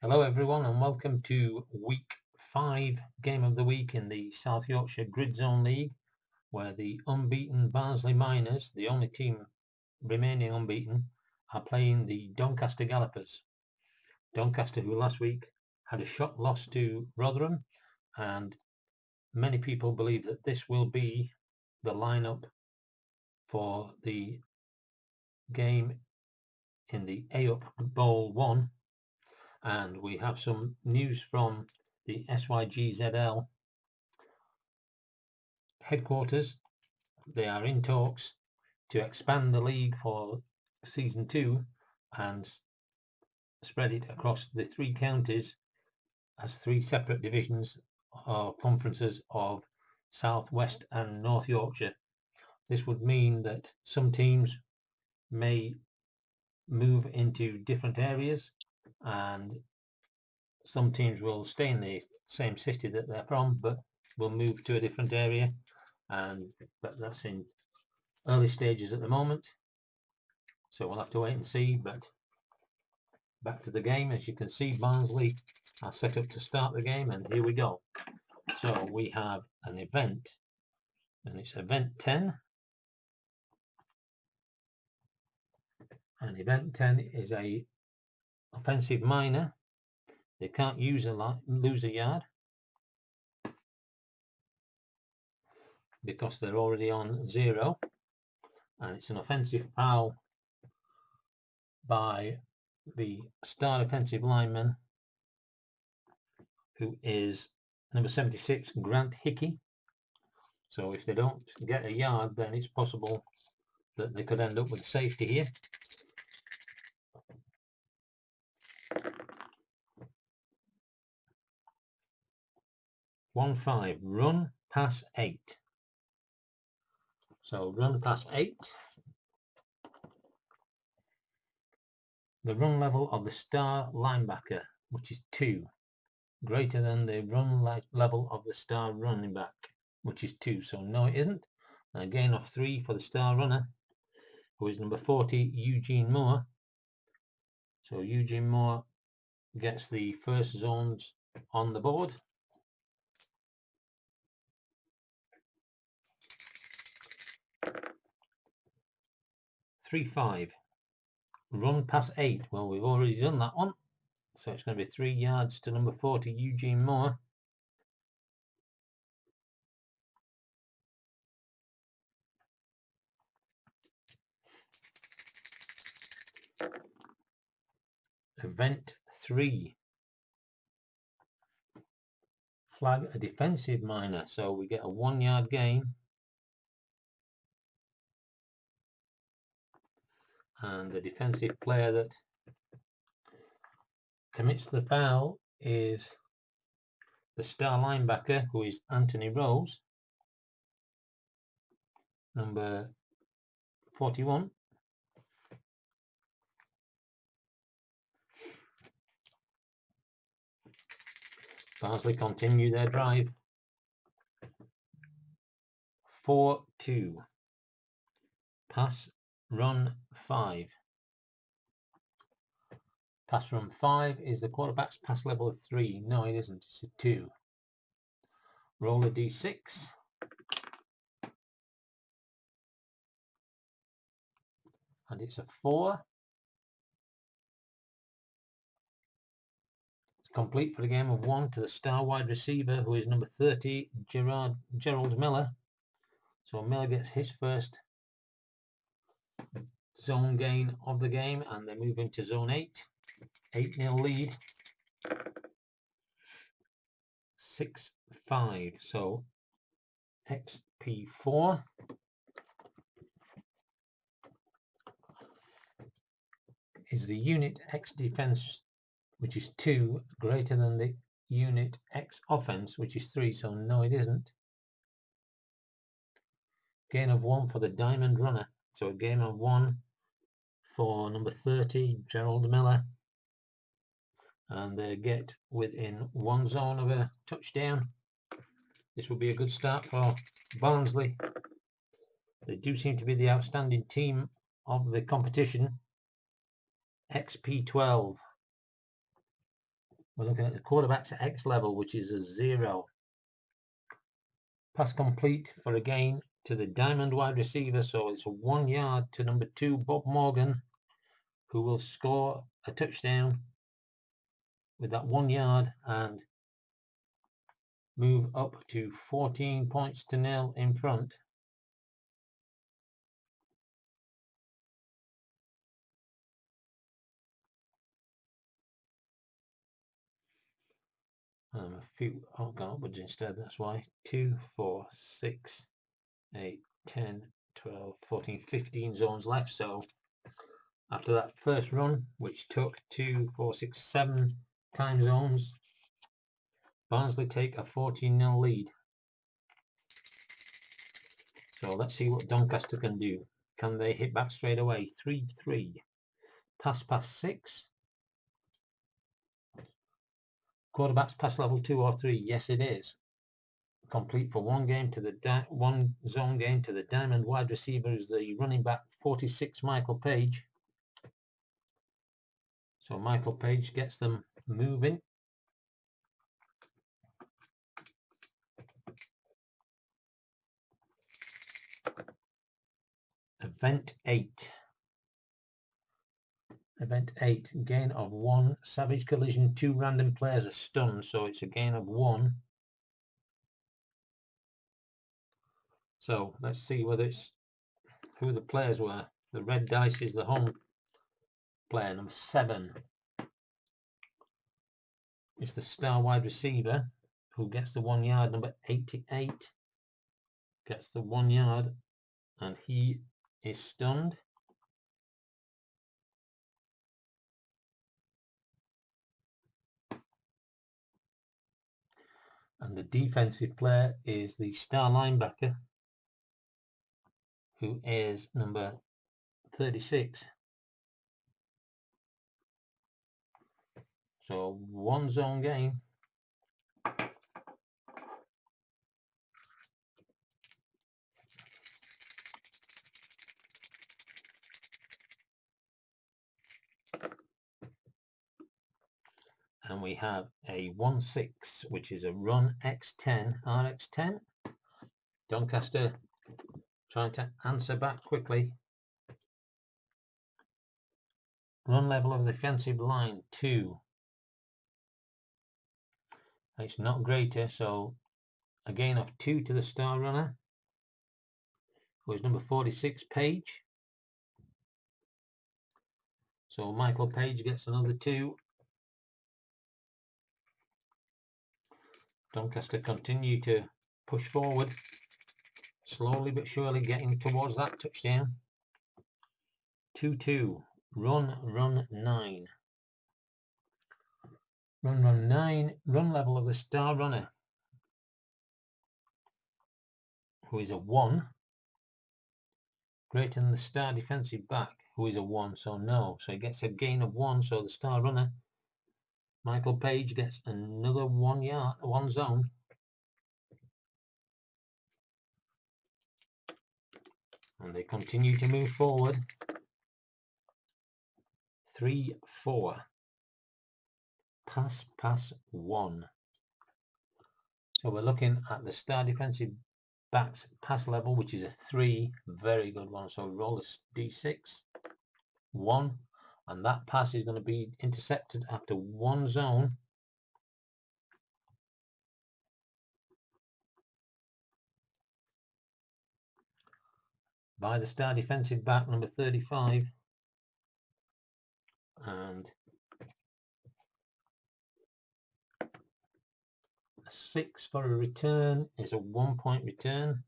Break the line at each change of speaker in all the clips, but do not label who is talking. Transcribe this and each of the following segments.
Hello everyone and welcome to week 5 game of the week in the South Yorkshire Grid Zone League, where the unbeaten Barnsley Miners, the only team remaining unbeaten, are playing the Doncaster Gallopers. Doncaster, who last week had a shot loss to Rotherham, and many people believe that this will be the lineup for the game in the A-Up Bowl 1. And we have some news from the SYGZL headquarters. They are in talks to expand the league for season 2 and spread it across the 3 counties as 3 separate divisions or conferences of South, West and North Yorkshire. This would mean that some teams may move into different areas and some teams will stay in the same city that they're from but will move to a different area, but that's in early stages at the moment, so we'll have to wait and see. But back to the game. As you can see, Barnsley are set up to start the game, and here we go. So we have an event, and it's event 10, and event 10 is a offensive miner. They can't lose a yard because they're already on 0, and it's an offensive foul by the star offensive lineman, who is number 76, Grant Hickey. So if they don't get a yard, then it's possible that they could end up with safety here. One 5, run, pass 8. So run, pass 8. The run level of the star linebacker, which is 2, greater than the run level of the star running back, which is 2. So no, it isn't. And a gain of 3 for the star runner, who is number 40, Eugene Moore. So Eugene Moore gets the first zones on the board. Three 5, run pass 8. Well, we've already done that one, so it's going to be 3 yards to number 40, Eugene Moore. Event 3, flag a defensive miner, so we get a 1 yard gain, and the defensive player that commits the foul is the star linebacker, who is Anthony Rose, number 41. Barnsley continue their drive. 4-2, pass run 5. Pass run 5 is the quarterback's pass level of 3. No, it isn't. It's a 2. Roll a d6. And it's a 4. It's complete for a game of 1 to the star wide receiver, who is number 30, Gerald Miller. So Miller gets his first zone gain of the game, and they move into zone 8. 8-0 lead. 6-5. So XP4. Is the unit X defense, which is 2, greater than the unit X offense, which is 3. So no, it isn't. Gain of 1 for the diamond runner. So a gain of 1 for number 30, Gerald Miller. And they get within 1 zone of a touchdown. This will be a good start for Barnsley. They do seem to be the outstanding team of the competition. XP12. We're looking at the quarterback's X level, which is a 0. Pass complete for a gain to the diamond wide receiver, so it's a 1 yard to number 2, Bob Morgan, who will score a touchdown with that 1 yard and move up to 14 points to 0 in front. A few gone upwards instead, that's why. 2, 4, 6, 8, 10, 12, 14, 15 zones left. So after that first run, which took 2, 4, 6, 7 time zones, Barnsley take a 14-0 lead. So let's see what Doncaster can do. Can they hit back straight away? 3-3. Pass 6. Quarterbacks pass level 2 or 3. Yes, it is. Complete for one zone game to the diamond wide receiver is the running back 46, Michael Page. So Michael Page gets them moving. Event 8. Event 8, gain of 1. Savage collision, 2 random players are stunned, so it's a gain of 1. So let's see whether it's who the players were. The red dice is the home player, number 7. It's the star wide receiver who gets the 1 yard, number 88. Gets the 1 yard and he is stunned. And the defensive player is the star linebacker, who is number 36. So 1 zone game. And we have a 1-6, which is a run X10, RX10. Doncaster trying to answer back quickly. Run level of the defensive line 2. It's not greater, so a gain of 2 to the star runner, who is number 46, Page. So Michael Page gets another 2. Doncaster continue to push forward, slowly but surely getting towards that touchdown. 2-2. Run 9. Run 9. Run level of the star runner, who is a 1. Greater than the star defensive back, who is a 1. So no. So he gets a gain of 1. So the star runner, Michael Page, gets another 1 yard, 1 zone. And they continue to move forward. 3-4. Pass 1. So we're looking at the star defensive backs pass level, which is a 3. Very good one. So roll a d6. 1. And that pass is going to be intercepted after 1 zone. By the star defensive back, number 35. And a 6 for a return is a 1-point return.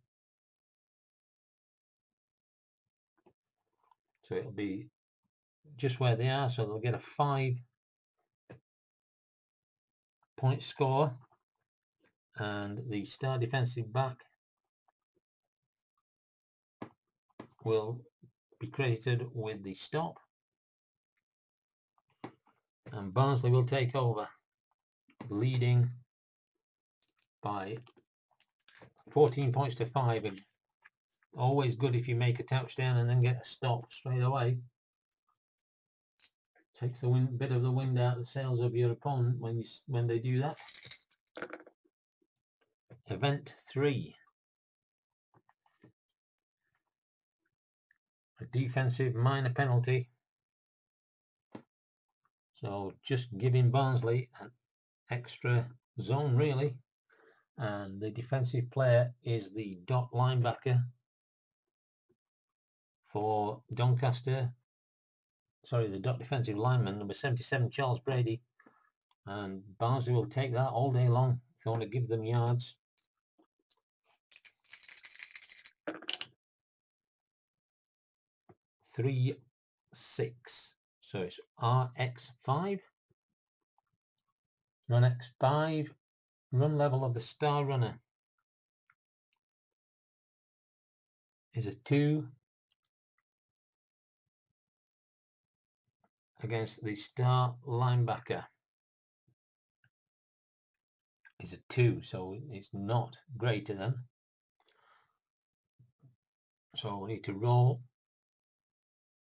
So it'll be just where they are. So they'll get a 5-point score. And the star defensive back will be credited with the stop. And Barnsley will take over, leading by 14 points to 5. And always good if you make a touchdown and then get a stop straight away. Takes the bit of the wind out of the sails of your opponent when they do that. Event 3. A defensive minor penalty. So just giving Barnsley an extra zone really. And the defensive player is the dot linebacker for Doncaster. Sorry, the dot defensive lineman, number 77, Charles Brady. And Barnsley will take that all day long if they want to give them yards. Three, 6. So it's RX5. Run X5. Run level of the star runner is a 2 against the star linebacker is a 2, so it's not greater than. So we need to roll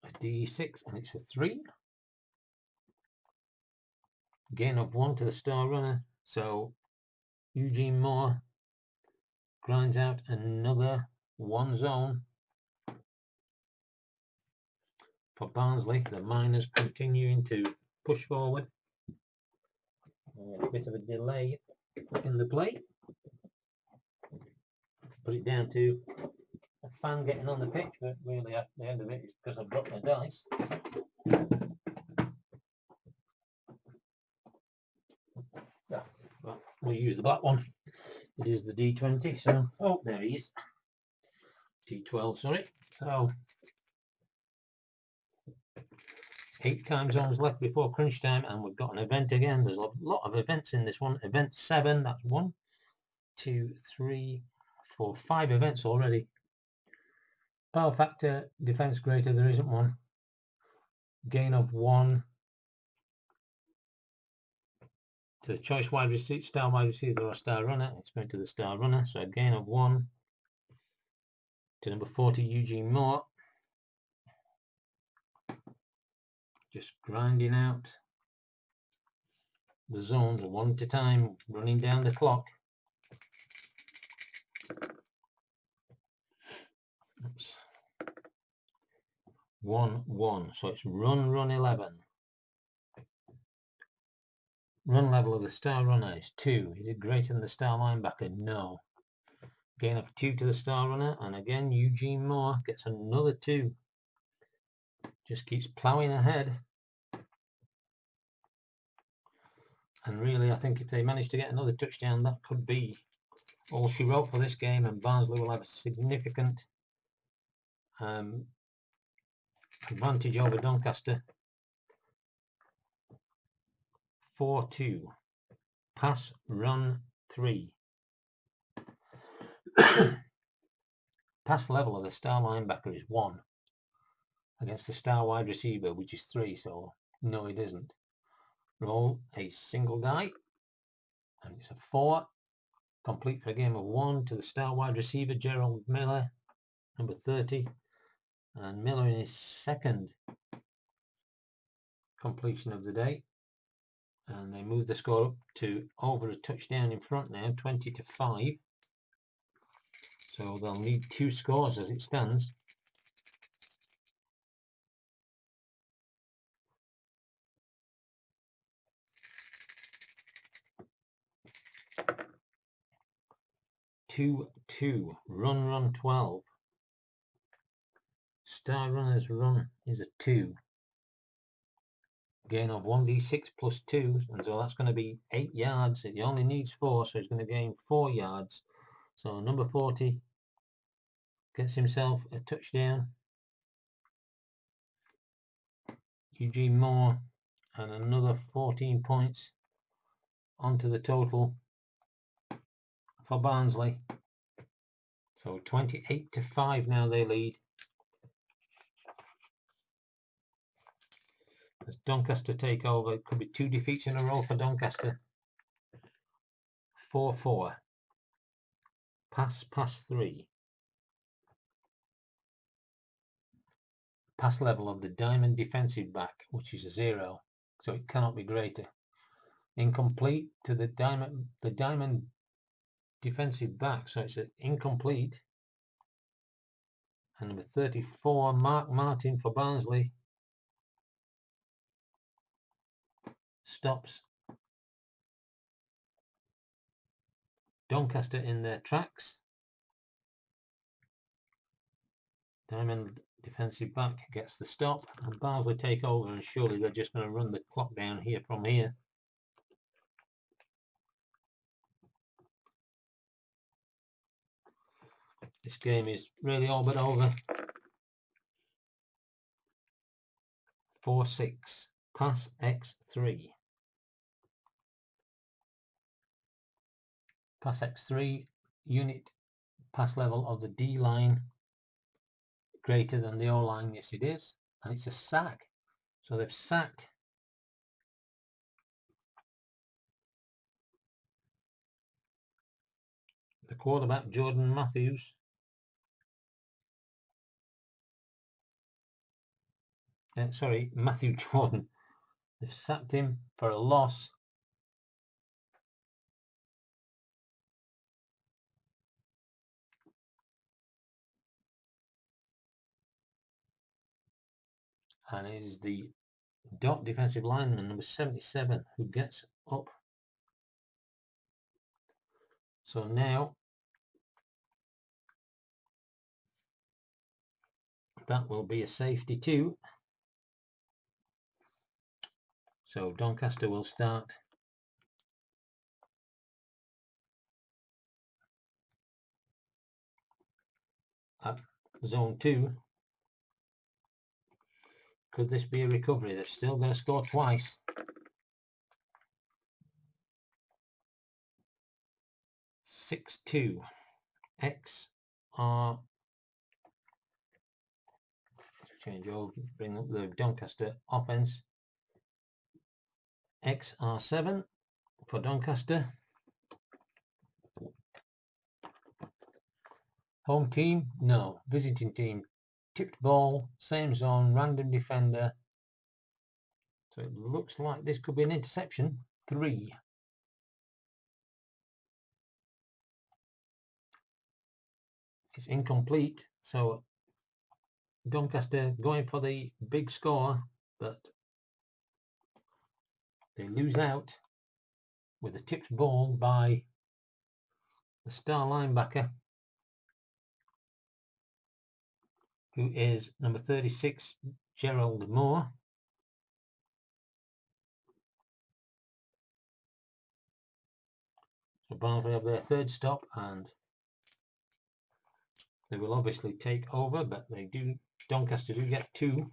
a D6 and it's a 3. Gain of 1 to the star runner, so Eugene Moore grinds out another 1 zone for Barnsley. The miners continuing to push forward. A bit of a delay in the play. Put it down to a fan getting on the pitch, but really at the end of it, it's because I've dropped my dice. Yeah, well, we'll use the black one. It is the D20, so, oh, there he is. D12, sorry. So, 8 time zones left before crunch time, and we've got an event again. There's a lot of events in this one. Event 7, that's 1, 2, 3, 4, 5 events already. Power factor, defense greater, there isn't one. Gain of 1 to the choice wide receiver, star wide receiver or star runner. It's going to the star runner, so a gain of 1 to number 40, Eugene Moore. Just grinding out the zones one at a time, running down the clock. Oops. 1, 1, so it's run 11. Run level of the star runner is 2. Is it greater than the star linebacker? No. Gain of 2 to the star runner, and again Eugene Moore gets another 2. Just keeps ploughing ahead. And really, I think if they manage to get another touchdown, that could be all she wrote for this game, and Barnsley will have a significant advantage over Doncaster. 4-2. Pass, run, 3. Pass level of the star linebacker is 1 against the star wide receiver, which is 3, so no, it isn't. Roll a single die, and it's a 4. Complete for a game of 1 to the star wide receiver, Gerald Miller, number 30. And Miller in his second completion of the day. And they move the score up to over a touchdown in front now, 20-5. So they'll need 2 scores as it stands. Two, run 12. Star runner's run is a 2. Gain of 1d6 plus 2, and so that's going to be 8 yards. He only needs 4, so he's going to gain 4 yards. So number 40 gets himself a touchdown. Eugene Moore and another 14 points onto the total for Barnsley. So 28-5 now they lead. As Doncaster take over, it could be 2 defeats in a row for Doncaster. 4-4. Pass 3. pass level of the diamond defensive back, which is a 0, so it cannot be greater. Incomplete to the diamond defensive back, so it's an incomplete. And number 34, Mark Martin for Barnsley, stops Doncaster in their tracks. Diamond defensive back gets the stop, and Barnsley take over, and surely they're just going to run the clock down here from here. This game is really all but over. 4-6, pass X3. Pass X3, unit pass level of the D line greater than the O line. Yes, it is, and it's a sack. So they've sacked the quarterback, Jordan Matthews. Sorry, Matthew Jordan. They've sacked him for a loss. And it is the dot defensive lineman, number 77, who gets up. So now that will be a safety too. So Doncaster will start at zone 2. Could this be a recovery? They're still going to score twice. 6-2. XR. Change over, bring up the Doncaster offense. XR7 for Doncaster. Home team? No. Visiting team. Tipped ball, same zone, random defender. So it looks like this could be an interception. 3. It's incomplete, so Doncaster going for the big score, but they lose out with a tipped ball by the star linebacker, who is number 36, Gerald Moore. So Barnsley have their third stop, and they will obviously take over, but they do. Doncaster do get 2.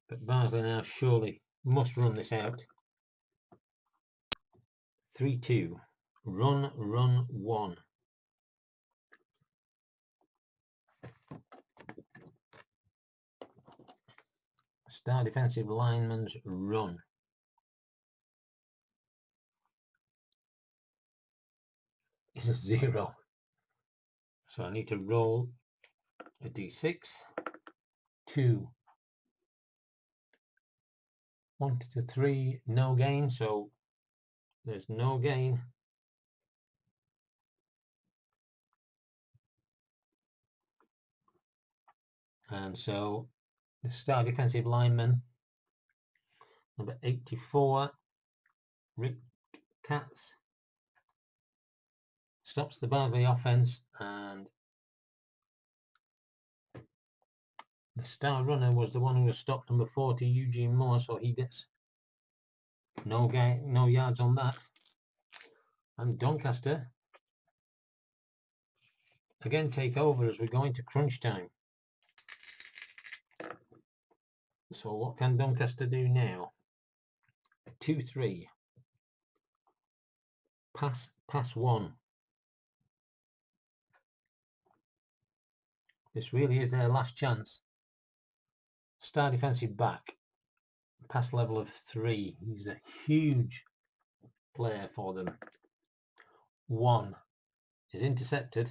But Barnsley now surely must run this out. 3-2. Run, 1. Star defensive lineman's run. Is a 0. So I need to roll a d6. 2. 1 to 3, no gain, so there's no gain. And so the star defensive lineman, number 84, Rick Katz, stops the Barnsley offense, and the star runner was the one who was stopped, number 40, Eugene Moore, so he gets no gain, no yards on that. And Doncaster again take over as we go into crunch time. So what can Doncaster do now? 2-3. Pass 1. This really is their last chance. Star defensive back, pass level of 3. He's a huge player for them. 1. is intercepted.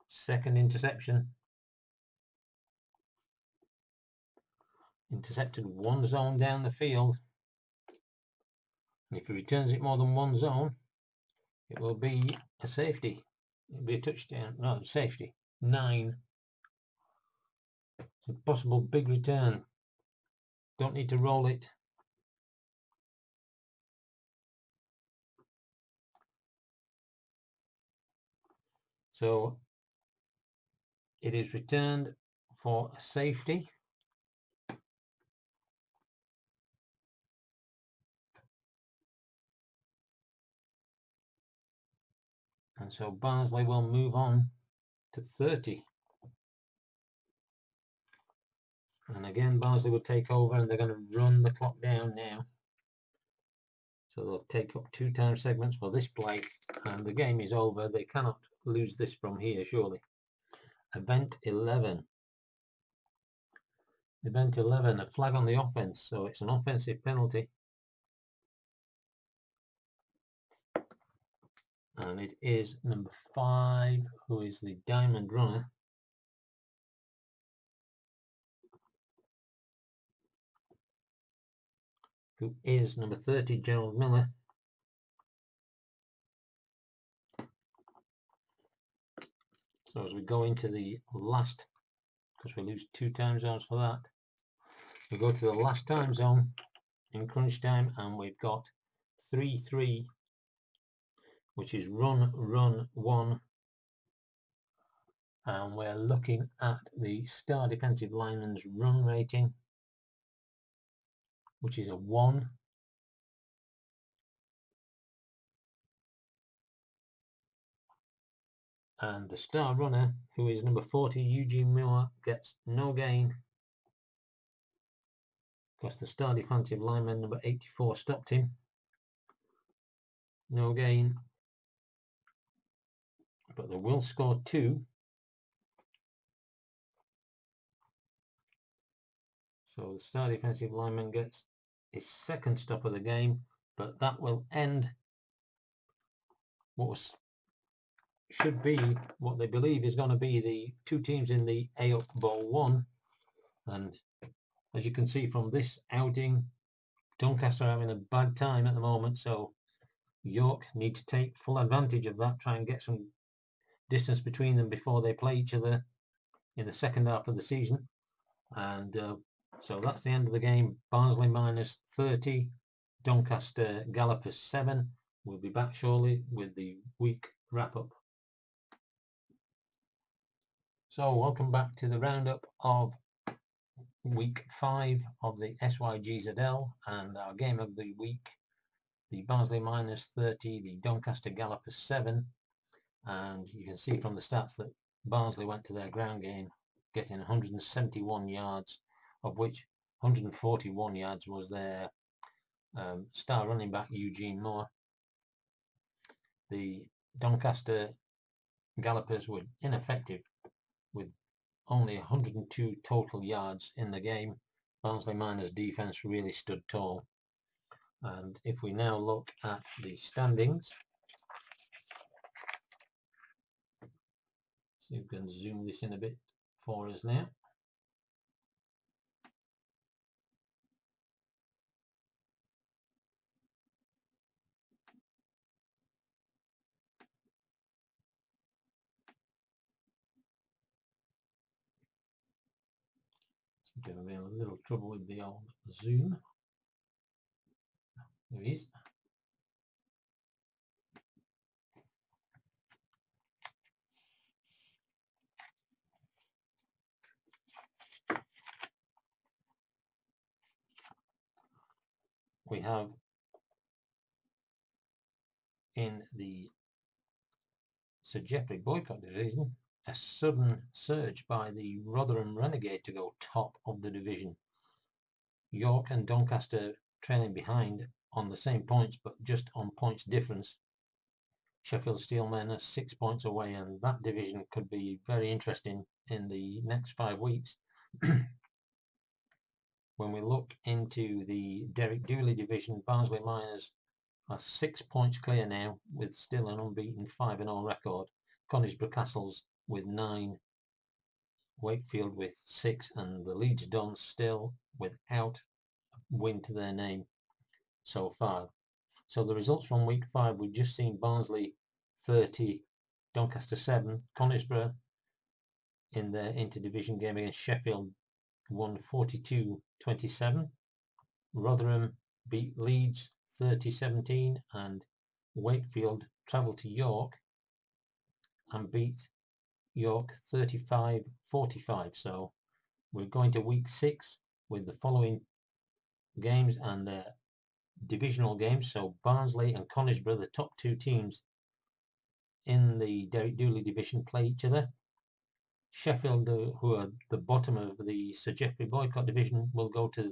Second interception. Intercepted one zone down the field. And if he returns it more than one zone, it will be a safety. It'll be a touchdown. No, safety. 9. It's a possible big return. Don't need to roll it. So it is returned for a safety. And so Barnsley will move on to 30. And again, Barnsley will take over and they're going to run the clock down now. So they'll take up 2 time segments for this play. And the game is over. They cannot lose this from here, surely. Event 11. Event 11, a flag on the offence. So it's an offensive penalty. And it is number 5, who is the diamond runner. Who is number 30, Gerald Miller. So as we go into the last, because we lose 2 time zones for that, we go to the last time zone in crunch time, and we've got 3-3, which is run, 1. And we're looking at the star defensive lineman's run rating, which is a 1. And the star runner, who is number 40, Eugene Moore, gets no gain because the star defensive lineman, number 84, stopped him. No gain. But they will score 2. So the star defensive lineman gets his second stop of the game, but that will end what should be what they believe is going to be the 2 teams in the A-Up Bowl 1. And as you can see from this outing, Doncaster are having a bad time at the moment, so York need to take full advantage of that, try and get some distance between them before they play each other in the second half of the season. And so that's the end of the game. Barnsley minus 30, Doncaster Gallopers 7. We'll be back shortly with the week wrap-up. So welcome back to the roundup of week 5 of the SYGZL, and our game of the week, the Barnsley minus 30, the Doncaster Gallopers 7. And you can see from the stats that Barnsley went to their ground game getting 171 yards, of which 141 yards was their star running back Eugene Moore. The Doncaster Gallopers were ineffective with only 102 total yards in the game. Barnsley Miners' defence really stood tall. And if we now look at the standings, so you can zoom this in a bit for us now. Seems to be a little trouble with the old zoom. There it is. We have in the Sir Geoffrey Boycott division a sudden surge by the Rotherham Renegade to go top of the division. York and Doncaster trailing behind on the same points, but just on points difference. Sheffield Steelmen are 6 points away, and that division could be very interesting in the next 5 weeks. When we look into the Derek Dooley division, Barnsley Miners are 6 points clear now, with still an unbeaten 5-0 record. Conisbrough Castles with 9, Wakefield with 6, and the Leeds Dons still without a win to their name so far. So the results from week 5, we've just seen Barnsley 30, Doncaster 7, Conisbrough in their interdivision game against Sheffield won 42-27. Rotherham beat Leeds 30-17, and Wakefield travelled to York and beat York 35-45. So we're going to week 6 with the following games and their divisional games. So Barnsley and Conisbrough, the top 2 teams in the Derek Dooley division, play each other. Sheffield, who are the bottom of the Sir Geoffrey Boycott division, will go to the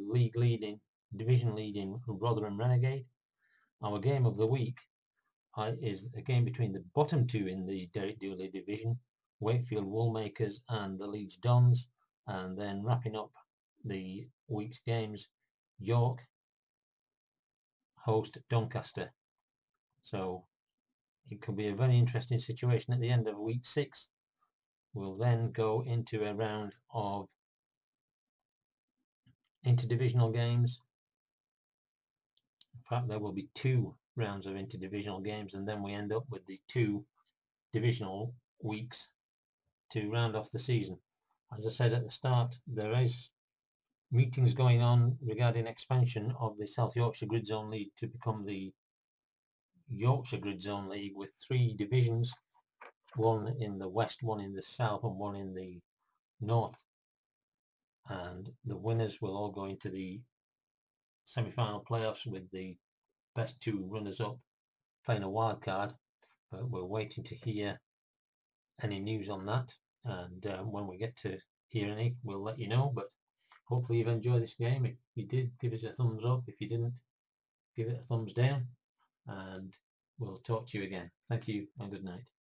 division leading Rotherham Renegade. Our game of the week is a game between the bottom 2 in the Derek Dooley division, Wakefield Woolmakers and the Leeds Dons, and then wrapping up the week's games, York host Doncaster. So it could be a very interesting situation at the end of week 6. We'll then go into a round of interdivisional games. In fact, there will be 2 rounds of interdivisional games, and then we end up with the 2 divisional weeks to round off the season. As I said at the start, there is meetings going on regarding expansion of the South Yorkshire Grid Zone League to become the Yorkshire Grid Zone League, with 3 divisions, one in the west, one in the south, and one in the north, and the winners will all go into the semi-final playoffs, with the best 2 runners-up playing a wild card. But we're waiting to hear any news on that, and when we get to hear any, we'll let you know. But hopefully you've enjoyed this game. If you did, give us a thumbs up. If you didn't, give it a thumbs down, and we'll talk to you again. Thank you and good night.